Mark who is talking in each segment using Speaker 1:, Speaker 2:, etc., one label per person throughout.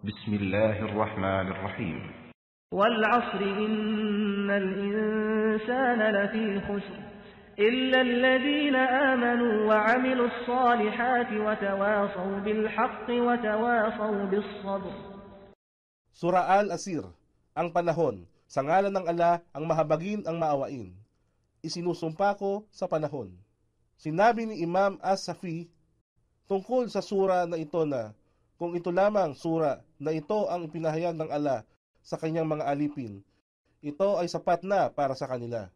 Speaker 1: بسم الله الرحمن الرحيم
Speaker 2: والعصر إن الإنسان لفي خسر إلا الذين آمنوا وعملوا الصالحات وتواصوا بالحق وتواصوا بالصبر.
Speaker 3: Surah Al-Asir, ang panahon, sa ngalan ng Allah ang mahabagin ang maawain. Isinusumpa ko sa panahon. Sinabi ni Imam As-Safi tungkol sa sura na ito na kung ito lamang sura na ito ang ipinahayag ng Allah sa kanyang mga alipin, ito ay sapat na para sa kanila.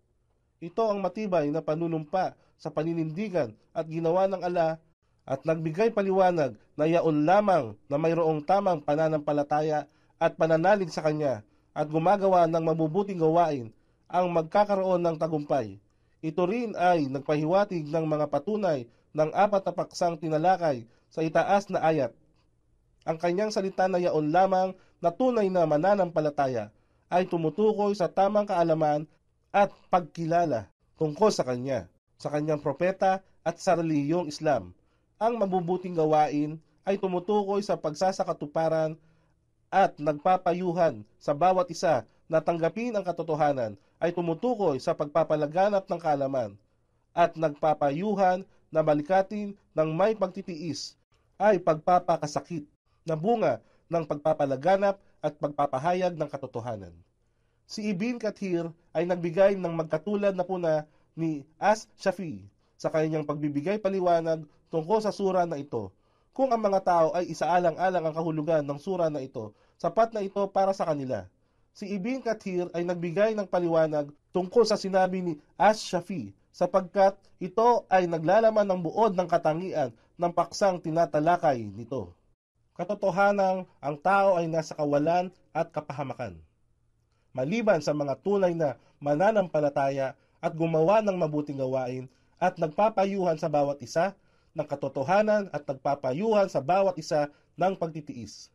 Speaker 3: Ito ang matibay na panunumpa sa paninindigan at ginawa ng Allah at nagbigay paliwanag na yaon lamang na mayroong tamang pananampalataya at pananalig sa Kanya at gumagawa ng mabubuting gawain ang magkakaroon ng tagumpay. Ito rin ay nagpahiwatig ng mga patunay ng 4 na paksang tinalakay sa itaas na ayat. Ang kanyang salita na yaon lamang na tunay na mananampalataya ay tumutukoy sa tamang kaalaman at pagkilala tungkol sa kanya, sa kanyang propeta at sa relihiyong Islam. Ang mabubuting gawain ay tumutukoy sa pagsasakatuparan at nagpapayuhan sa bawat isa na tanggapin ang katotohanan ay tumutukoy sa pagpapalaganap ng kaalaman at nagpapayuhan na balikatin ng may pagtitiis ay pagpapakasakit na bunga ng pagpapalaganap at pagpapahayag ng katotohanan. Si Ibn Kathir ay nagbigay ng magkatulad na puna ni As-Shafi sa kanyang pagbibigay paliwanag tungkol sa sura na ito. Kung ang mga tao ay isaalang-alang ang kahulugan ng sura na ito, sapat na ito para sa kanila. Si Ibn Kathir ay nagbigay ng paliwanag tungkol sa sinabi ni As-Shafi sapagkat ito ay naglalaman ng buod ng katangian ng paksang tinatalakay nito. Katotohanang ang tao ay nasa kawalan at kapahamakan. Maliban sa mga tunay na mananampalataya at gumawa ng mabuting gawain at nagpapayuhan sa bawat isa ng katotohanan at nagpapayuhan sa bawat isa ng pagtitiis.